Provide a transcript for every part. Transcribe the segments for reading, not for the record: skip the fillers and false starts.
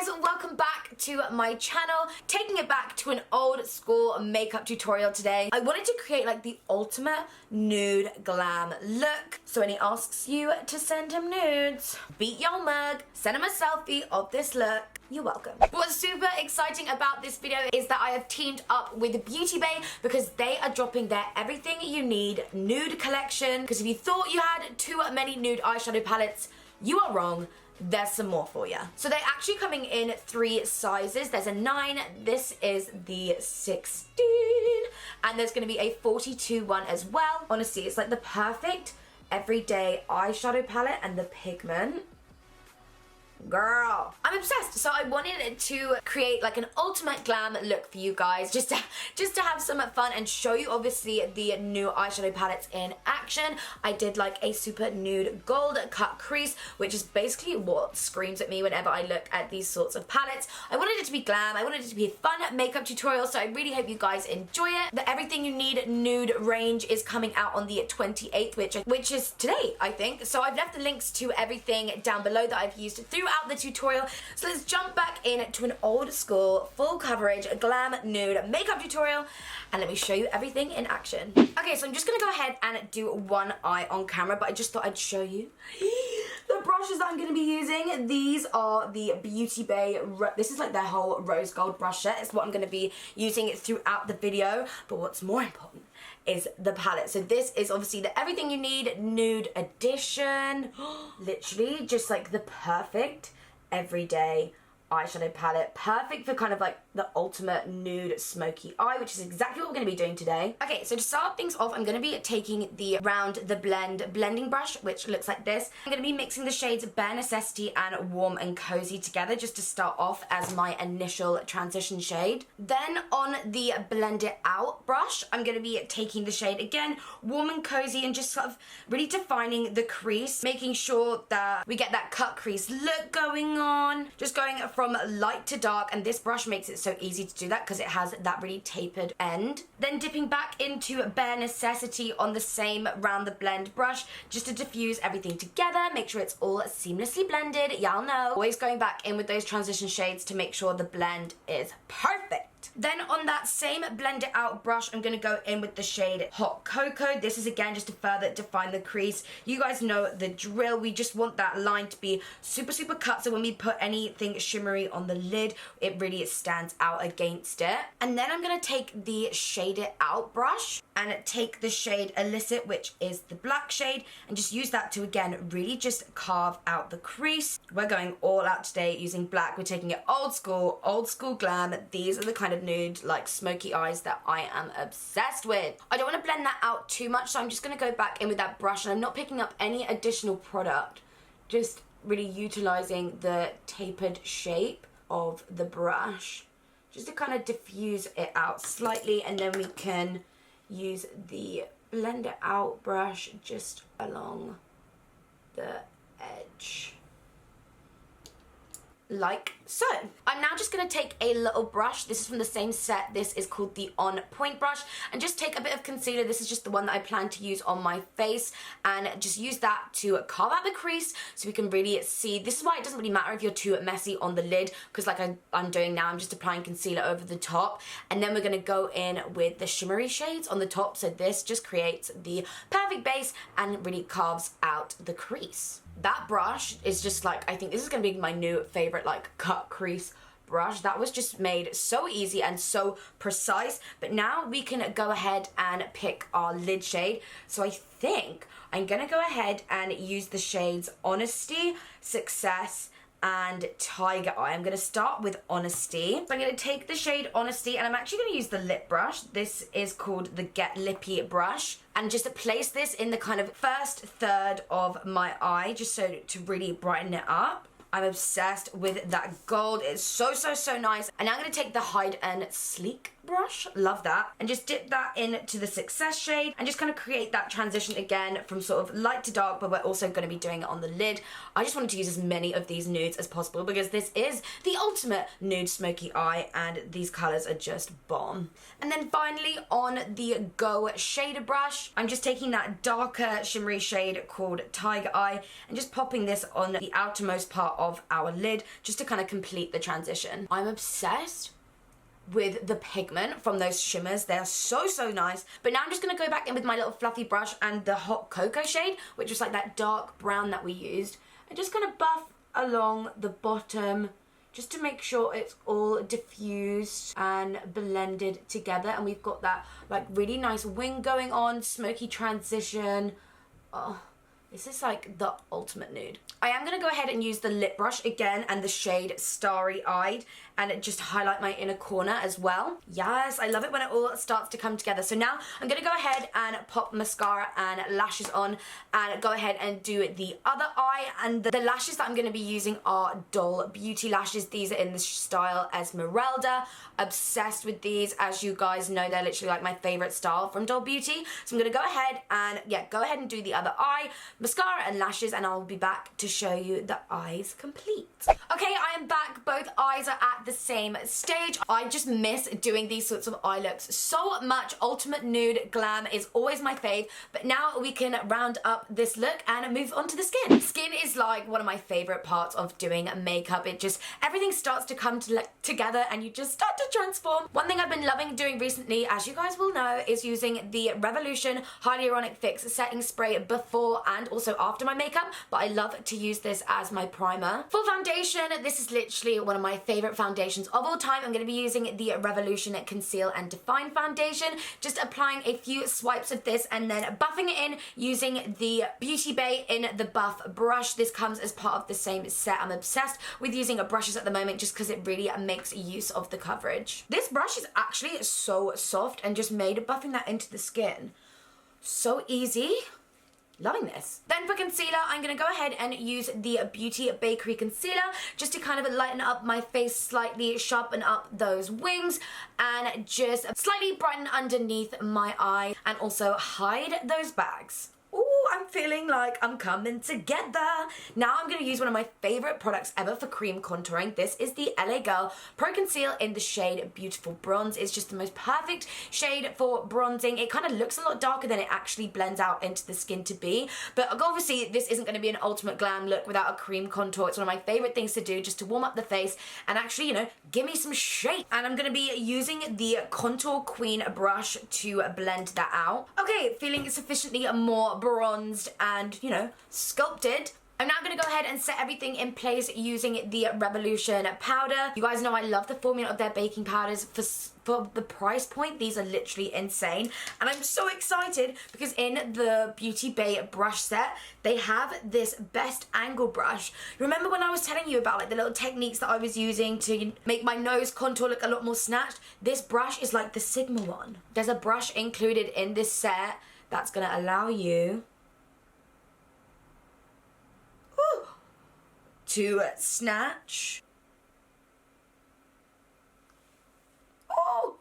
guys, welcome back to my channel. Taking it back to an old school makeup tutorial today. I wanted to create like the ultimate nude glam look. So when he asks you to send him nudes, beat your mug, send him a selfie of this look. You're welcome. What's super exciting about this video is that I have teamed up with BEAUTYBAY because they are dropping their Everything You Need nude collection. Because if you thought you had too many nude eyeshadow palettes, you are wrong. There's some more for you. So they're actually coming in 3 sizes. There's a 9, this is the 16, and there's going to be a 42 one as well. Honestly, it's like the perfect everyday eyeshadow palette, and the pigment, girl, I'm obsessed. So I wanted to create like an ultimate glam look for you guys, just to have some fun and show you obviously the new eyeshadow palettes in action. I did like a super nude gold cut crease, which is basically what screams at me whenever I look at these sorts of palettes. I wanted it to be glam, I wanted it to be a fun makeup tutorial, so I really hope you guys enjoy it. The Everything You Need nude range is coming out on the 28th, which is today, I think. So I've left the links to everything down below that I've used throughout the tutorial. So let's jump back into an old school full coverage glam nude makeup tutorial, and let me show you everything in action. Okay, so I'm just gonna go ahead and do one eye on camera, but I just thought I'd show you the brushes that I'm gonna be using. These are the BEAUTYBAY, this is like their whole rose gold brush set. It's what I'm gonna be using throughout the video, but what's more important is the palette. So this is obviously the Everything You Need nude edition. Literally just like the perfect everyday eyeshadow palette, perfect for kind of like the ultimate nude smoky eye, which is exactly what we're going to be doing today. Okay, so to start things off, I'm going to be taking the Round the Blend blending brush, which looks like this. I'm going to be mixing the shades Bare Necessity and Warm and Cozy together just to start off as my initial transition shade. Then on the Blend It Out brush, I'm going to be taking the shade again, Warm and Cozy, and just sort of really defining the crease, making sure that we get that cut crease look going on, just going from light to dark, and this brush makes it so easy to do that because it has that really tapered end. Then dipping back into Bare Necessity on the same Round the Blend brush just to diffuse everything together, make sure it's all seamlessly blended. Y'all know, always going back in with those transition shades to make sure the blend is perfect. Then on that same Blend It Out brush, I'm going to go in with the shade Hot Cocoa. This is again just to further define the crease. You guys know the drill. We just want that line to be super, super cut, so when we put anything shimmery on the lid, it really stands out against it. And then I'm going to take the Shade It Out brush and take the shade Illicit, which is the black shade, and just use that to again really just carve out the crease. We're going all out today using black. We're taking it old school glam. These are the kind of nude like smoky eyes that I am obsessed with. I don't want to blend that out too much, so I'm just going to go back in with that brush, and I'm not picking up any additional product, just really utilizing the tapered shape of the brush just to kind of diffuse it out slightly, and then we can use the Blend It Out brush just along the edge, like so. I'm now just going to take a little brush. This is from the same set. This is called the On Point brush, and just take a bit of concealer. This is just the one that I plan to use on my face, and just use that to carve out the crease so we can really see. This is why it doesn't really matter if you're too messy on the lid, because like I'm doing now, I'm just applying concealer over the top, and then we're going to go in with the shimmery shades on the top, so this just creates the perfect base and really carves out the crease. That brush is just like, I think this is going to be my new favorite like cut crease brush. That was just made so easy and so precise. But now we can go ahead and pick our lid shade. So I think I'm going to go ahead and use the shades Honesty, Success, and Tiger Eye. I'm going to start with Honesty. So I'm going to take the shade Honesty, and I'm actually going to use the lip brush. This is called the Get Lippy brush, and just to place this in the kind of first third of my eye, just so to really brighten it up. I'm obsessed with that gold. It's so, so, so nice. And now I'm going to take the Hide and Sleek brush, love that, and just dip that into the Success shade and just kind of create that transition again from sort of light to dark, but we're also going to be doing it on the lid. I just wanted to use as many of these nudes as possible because this is the ultimate nude smoky eye, and these colors are just bomb. And then finally on the Go shader brush, I'm just taking that darker shimmery shade called Tiger Eye and just popping this on the outermost part of our lid just to kind of complete the transition. I'm obsessed with the pigment from those shimmers. They're so, so nice. But now I'm just going to go back in with my little fluffy brush and the hot cocoa shade, which was like that dark brown that we used, and just kind of buff along the bottom just to make sure it's all diffused and blended together. And we've got that like really nice wing going on, smoky transition. Oh, this is like the ultimate nude. I am going to go ahead and use the lip brush again and the shade Starry Eyed and just highlight my inner corner as well. Yes, I love it when it all starts to come together. So now I'm going to go ahead and pop mascara and lashes on and go ahead and do the other eye. And the lashes that I'm going to be using are Doll Beauty lashes. These are in the style Esmeralda. Obsessed with these. As you guys know, they're literally like my favorite style from Doll Beauty. So I'm going to go ahead and, yeah, go ahead and do the other eye, mascara and lashes, and I'll be back to show you the eyes complete. Okay, I am back. Both eyes are at the same stage. I just miss doing these sorts of eye looks so much. Ultimate Nude Glam is always my fave, but now we can round up this look and move on to the skin. Skin is like one of my favorite parts of doing makeup. It just, everything starts to come together and you just start to transform. One thing I've been loving doing recently, as you guys will know, is using the Revolution Hyaluronic Fix setting spray before and also after my makeup, but I love to use this as my primer. For foundation, this is literally one of my favorite foundations of all time. I'm going to be using the Revolution Conceal and Define Foundation, just applying a few swipes of this and then buffing it in using the BEAUTYBAY in the buff brush. This comes as part of the same set. I'm obsessed with using brushes at the moment just because it really makes use of the coverage. This brush is actually so soft and just made buffing that into the skin so easy. Loving this. Then for concealer, I'm going to go ahead and use the Beauty Bakery Concealer just to kind of lighten up my face slightly, sharpen up those wings, and just slightly brighten underneath my eye and also hide those bags. Ooh, I'm feeling like I'm coming together. Now I'm going to use one of my favorite products ever for cream contouring. This is the LA Girl Pro Conceal in the shade Beautiful Bronze. It's just the most perfect shade for bronzing. It kind of looks a lot darker than it actually blends out into the skin to be. But obviously this isn't going to be an ultimate glam look without a cream contour. It's one of my favorite things to do just to warm up the face and actually, you know, give me some shape. And I'm going to be using the Contour Queen brush to blend that out. Okay, feeling sufficiently more bronzed and, you know, sculpted. I'm now going to go ahead and set everything in place using the Revolution powder. You guys know I love the formula of their baking powders. For the price point, these are literally insane. And I'm so excited because in the BEAUTYBAY brush set, they have this best angle brush. Remember when I was telling you about like the little techniques that I was using to make my nose contour look a lot more snatched? This brush is like the Sigma one. There's a brush included in this set that's going to allow you to snatch. Oh,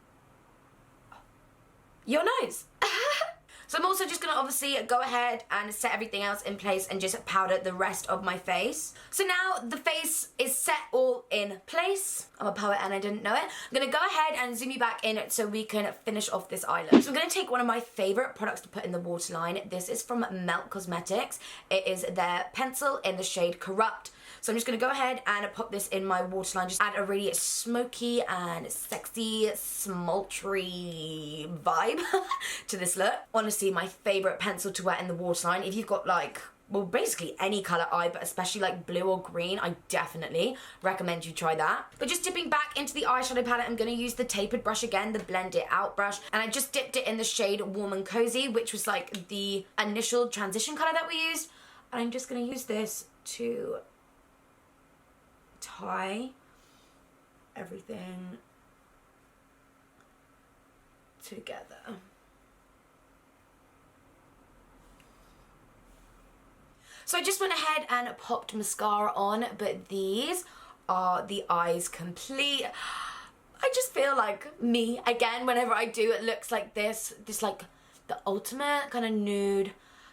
your nose. So I'm also just going to obviously go ahead and set everything else in place and just powder the rest of my face. So now the face is set all in place. I'm a poet and I didn't know it. I'm going to go ahead and zoom you back in so we can finish off this eye look. So I'm going to take one of my favorite products to put in the waterline. This is from Melt Cosmetics. It is their pencil in the shade Corrupt. So I'm just going to go ahead and pop this in my waterline. Just add a really smoky and sexy, smoltery vibe to this look. Honestly, my favourite pencil to wear in the waterline. If you've got like, well, basically any colour eye, but especially like blue or green, I definitely recommend you try that. But just dipping back into the eyeshadow palette, I'm going to use the tapered brush again, the Blend It Out brush. And I just dipped it in the shade Warm and Cozy, which was like the initial transition colour that we used. And I'm just going to use this to tie everything together. So I just went ahead and popped mascara on, but these are the eyes complete. I just feel like me again whenever I do it looks like this like the ultimate kind of nude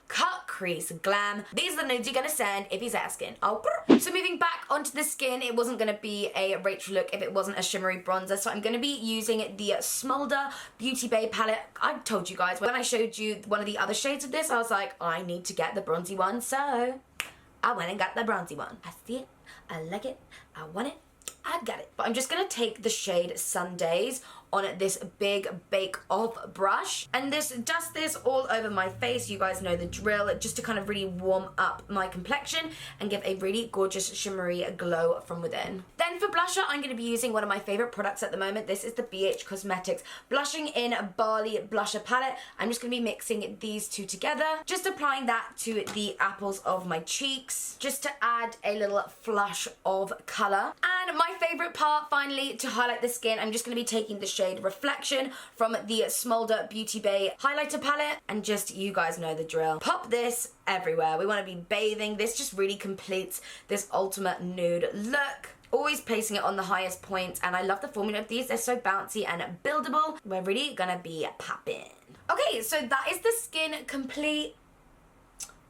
cut crease glam. These are the nudes you're gonna send if he's asking. Oh, so moving back onto the skin, it wasn't gonna be a Rachel look if it wasn't a shimmery bronzer, so I'm gonna be using the Smolder BEAUTYBAY palette. I told you guys when I showed you one of the other shades of this, I was like, I need to get the bronzy one, so I went and got the bronzy one. I see it, I like it, I want it, I got it. But I'm just gonna take the shade Sundays on this big Bake Off brush and dust this all over my face. You guys know the drill, just to kind of really warm up my complexion and give a really gorgeous shimmery glow from within. Then for blusher, I'm going to be using one of my favorite products at the moment. This is the BH Cosmetics Blushing in Barley Blusher Palette. I'm just going to be mixing these two together, just applying that to the apples of my cheeks, just to add a little flush of colour. And my favorite part, finally, to highlight the skin, I'm just going to be taking the shade Reflection from the Smolder Beauty Bay highlighter palette, and just, you guys know the drill. Pop this everywhere. We want to be bathing. This just really completes this ultimate nude look. Always placing it on the highest points, and I love the formula of these. They're so bouncy and buildable. We're really gonna be popping. Okay, so that is the skin complete.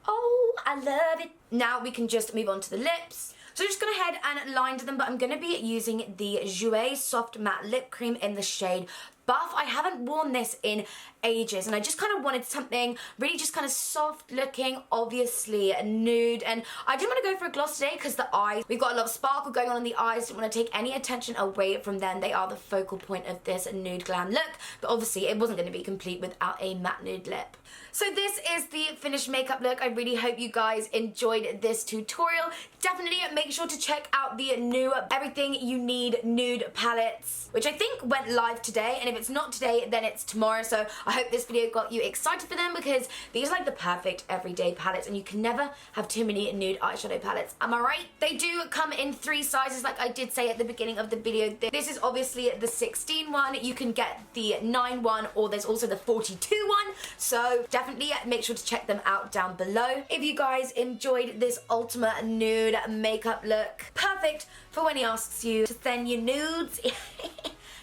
Oh, I love it. Now we can just move on to the lips. So I'm just going to head and line them, but I'm going to be using the Jouer Soft Matte Lip Cream in the shade Buff. I haven't worn this in ages, and I just kind of wanted something really just kind of soft looking, obviously nude, and I didn't want to go for a gloss today because the eyes, we've got a lot of sparkle going on in the eyes. Didn't want to take any attention away from them. They are the focal point of this nude glam look, but obviously it wasn't going to be complete without a matte nude lip. So this is the finished makeup look. I really hope you guys enjoyed this tutorial. Definitely make sure to check out the new Everything You Need nude palettes, which I think went live today, and if it's not today, then it's tomorrow. So I hope this video got you excited for them, because these are like the perfect everyday palettes, and you can never have too many nude eyeshadow palettes. Am I right? They do come in 3 sizes, like I did say at the beginning of the video. This is obviously the 16 one. You can get the 9 one, or there's also the 42 one. So definitely make sure to check them out down below. If you guys enjoyed this ultimate nude makeup look, perfect for when he asks you to send you nudes.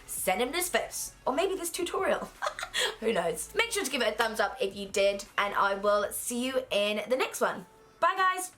Send him this first, or maybe this tutorial. Who knows? Make sure to give it a thumbs up if you did, and I will see you in the next one. Bye guys!